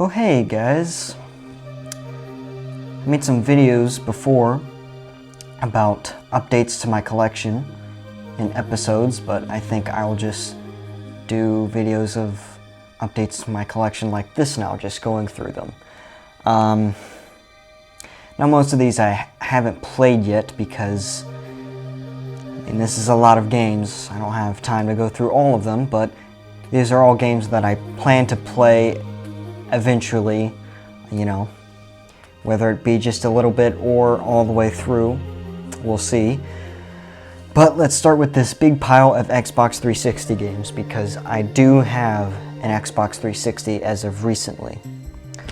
Oh hey guys, I made some videos before about updates to my collection in episodes, but I think I'll just do videos of updates to my collection like this now, just going through them. Now most of these I haven't played yet because this is a lot of games. I don't have time to go through all of them, but these are all games that I plan to play eventually, whether it be just a little bit or all the way through, we'll see. But let's start with this big pile of Xbox 360 games, because I do have an Xbox 360 as of recently.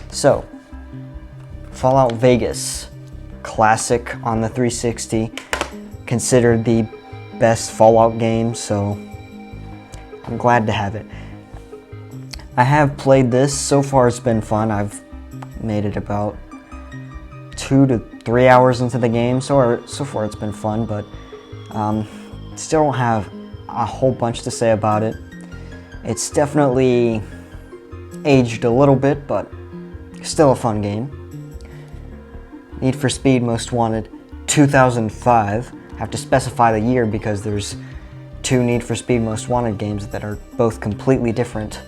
So, Fallout Vegas, classic on the 360, considered the best Fallout game, so I'm glad to have it. I have played this. So far it's been fun. I've made it about 2 to 3 hours into the game, so far it's been fun, but still don't have a whole bunch to say about it. It's definitely aged a little bit, but still a fun game. Need for Speed Most Wanted 2005. I have to specify the year because there's 2 Need for Speed Most Wanted games that are both completely different.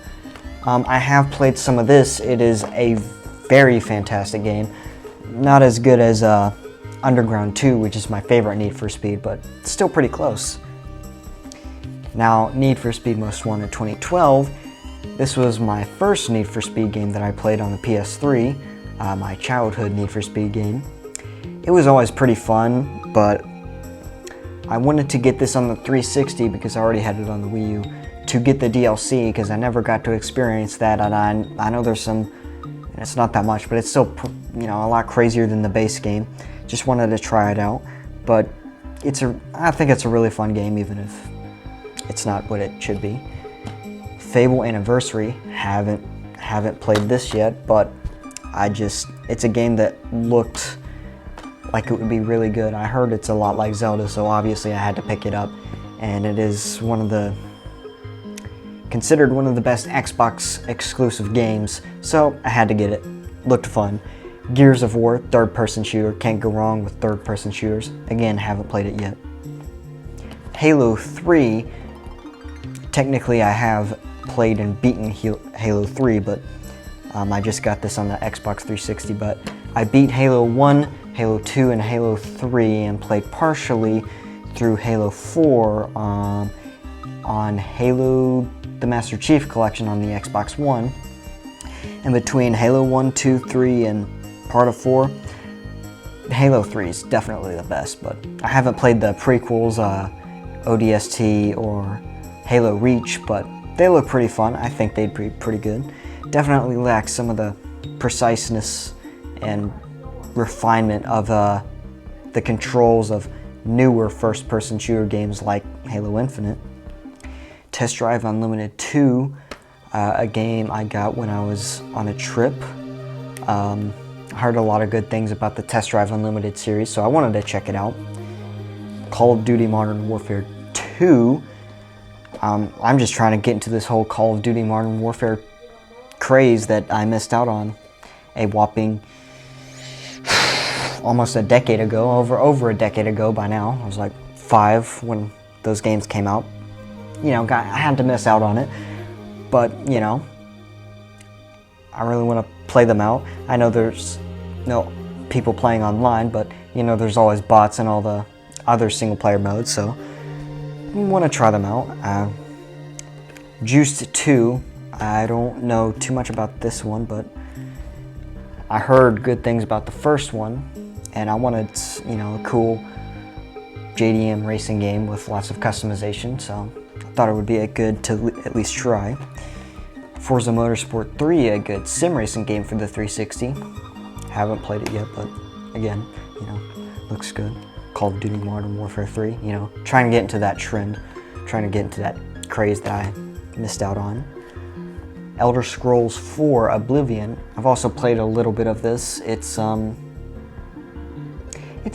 I have played some of this. It is a very fantastic game. Not as good as Underground 2, which is my favorite Need for Speed, but still pretty close. Now, Need for Speed Most Wanted 2012. This was my first Need for Speed game that I played on the PS3, my childhood Need for Speed game. It was always pretty fun, but I wanted to get this on the 360 because I already had it on the Wii U, to get the DLC, because I never got to experience that, and I know there's some, and it's not that much, but it's still, a lot crazier than the base game. Just wanted to try it out, but I think it's a really fun game, even if it's not what it should be. Fable Anniversary, haven't played this yet, but it's a game that looked like it would be really good. I heard it's a lot like Zelda, so obviously I had to pick it up, and it is considered one of the best Xbox exclusive games, so I had to get it. Looked fun. Gears of War, third-person shooter. Can't go wrong with third-person shooters. Again, haven't played it yet. Halo 3, technically I have played and beaten Halo 3, but I just got this on the Xbox 360, but I beat Halo 1, Halo 2, and Halo 3, and played partially through Halo 4 on Halo the Master Chief Collection on the Xbox One. And between Halo 1, 2, 3, and part of 4, Halo 3 is definitely the best, but I haven't played the prequels, ODST or Halo Reach, but they look pretty fun. I think they'd be pretty good. Definitely lack some of the preciseness and refinement of the controls of newer first-person shooter games like Halo Infinite. Test Drive Unlimited 2, a game I got when I was on a trip. I heard a lot of good things about the Test Drive Unlimited series, so I wanted to check it out. Call of Duty Modern Warfare 2. I'm just trying to get into this whole Call of Duty Modern Warfare craze that I missed out on a whopping almost a decade ago, over a decade ago by now. I was like 5 when those games came out. I had to miss out on it, but, I really want to play them out. I know there's no people playing online, but, there's always bots and all the other single-player modes, so I want to try them out. Juiced 2, I don't know too much about this one, but I heard good things about the first one, and I wanted, a cool JDM racing game with lots of customization, so I thought it would be a good to at least try. Forza Motorsport 3, a good sim racing game for the 360. Haven't played it yet, but again, looks good. Call of Duty Modern Warfare 3, trying to get into that trend, trying to get into that craze that I missed out on. Elder Scrolls 4 Oblivion. I've also played a little bit of this. It's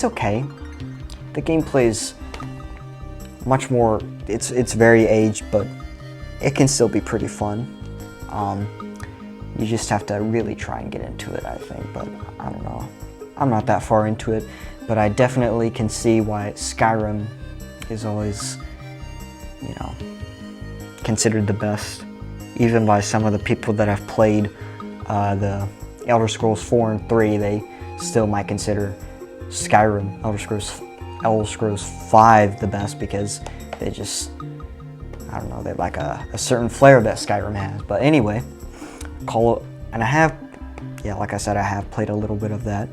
okay. The gameplay's much more, it's very aged, but it can still be pretty fun. You just have to really try and get into it, I think, but I don't know. I'm not that far into it, but I definitely can see why Skyrim is always, you know, considered the best, even by some of the people that have played the Elder Scrolls 4 and 3. They still might consider Skyrim, Elder Scrolls 5 the best, because they just, I don't know, they like a certain flair that Skyrim has. But anyway, and I have, yeah, like I said, I have played a little bit of that.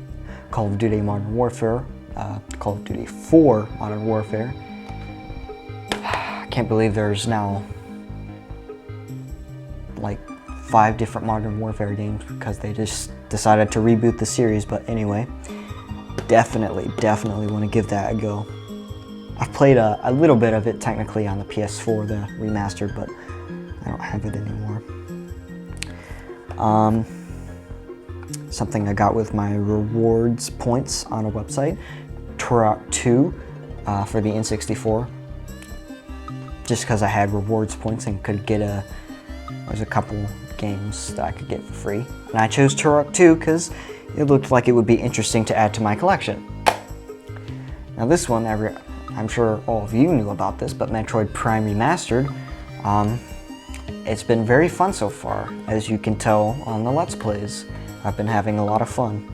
Call of Duty Modern Warfare, Call of Duty 4 Modern Warfare. I can't believe there's now like 5 different Modern Warfare games, because they just decided to reboot the series. But anyway, definitely want to give that a go. I've played a little bit of it technically on the PS4, the remastered, but I don't have it anymore. Something I got with my rewards points on a website, Turok 2 for the N64. Just because I had rewards points and could get there's a couple games that I could get for free. And I chose Turok 2 because it looked like it would be interesting to add to my collection. Now this one, I'm sure all of you knew about this, but Metroid Prime Remastered, it's been very fun so far, as you can tell on the Let's Plays. I've been having a lot of fun.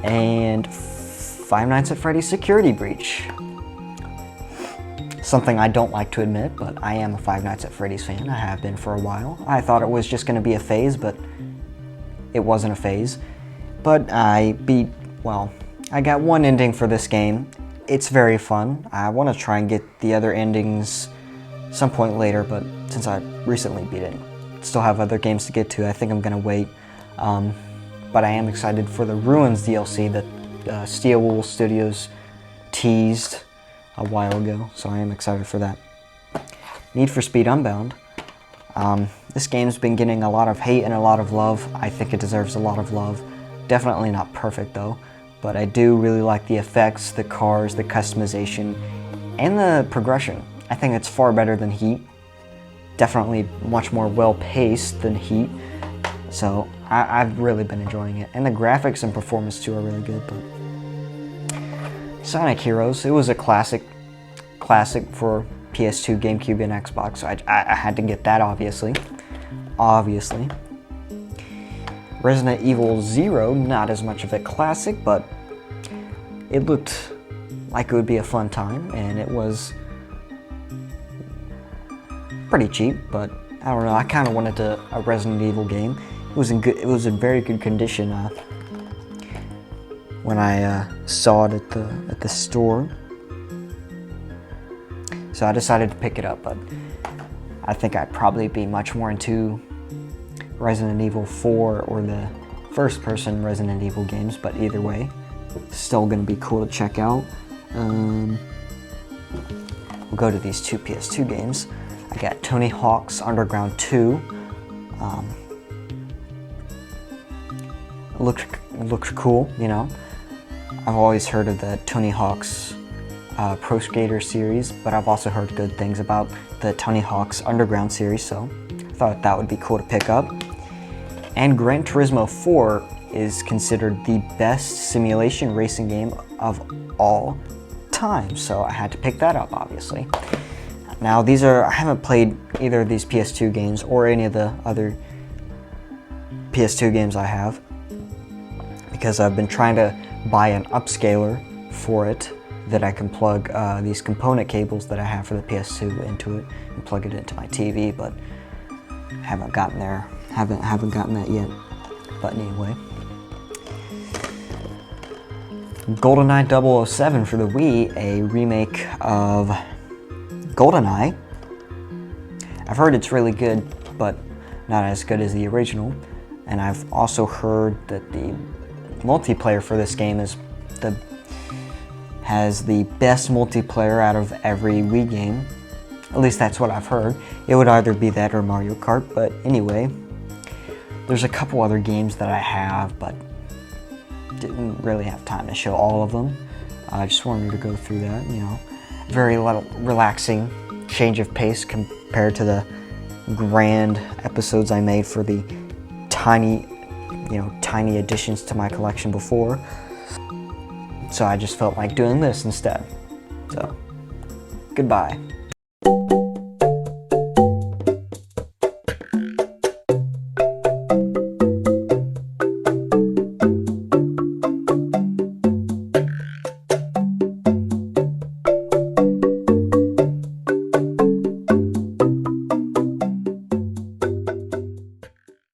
And Five Nights at Freddy's Security Breach. Something I don't like to admit, but I am a Five Nights at Freddy's fan. I have been for a while. I thought it was just going to be a phase, but it wasn't a phase. But I got one ending for this game. It's very fun. I want to try and get the other endings some point later, but since I recently beat it, still have other games to get to, I think I'm going to wait. But I am excited for the Ruins DLC that Steel Wool Studios teased a while ago, so I am excited for that. Need for Speed Unbound. This game's been getting a lot of hate and a lot of love. I think it deserves a lot of love. Definitely not perfect though, but I do really like the effects, the cars, the customization, and the progression. I think it's far better than Heat. Definitely much more well-paced than Heat. So I've really been enjoying it. And the graphics and performance too are really good. But Sonic Heroes, it was a classic for PS2, GameCube, and Xbox. So I had to get that, obviously. Resident Evil 0, not as much of a classic, but it looked like it would be a fun time, and it was pretty cheap, but I don't know, I kind of wanted a Resident Evil game. It was in very good condition when I saw it at the store. So I decided to pick it up, but I think I'd probably be much more into Resident Evil 4 or the first-person Resident Evil games, but either way, still going to be cool to check out. We'll go to these two PS2 games. I got Tony Hawk's Underground 2. Looked cool, you know. I've always heard of the Tony Hawk's Pro Skater series, but I've also heard good things about the Tony Hawk's Underground series, so I thought that would be cool to pick up. And Gran Turismo 4 is considered the best simulation racing game of all time, so I had to pick that up, obviously. Now I haven't played either of these PS2 games or any of the other PS2 games I have, because I've been trying to buy an upscaler for it that I can plug these component cables that I have for the PS2 into it and plug it into my TV, but haven't gotten there. Haven't gotten that yet. But anyway, GoldenEye 007 for the Wii, a remake of GoldenEye. I've heard it's really good, but not as good as the original. And I've also heard that the multiplayer for this game has the best multiplayer out of every Wii game. At least that's what I've heard. It would either be that or Mario Kart, but anyway. There's a couple other games that I have, but didn't really have time to show all of them. I just wanted to go through that, you know. Very relaxing change of pace compared to the grand episodes I made for the tiny additions to my collection before. So I just felt like doing this instead. So, goodbye.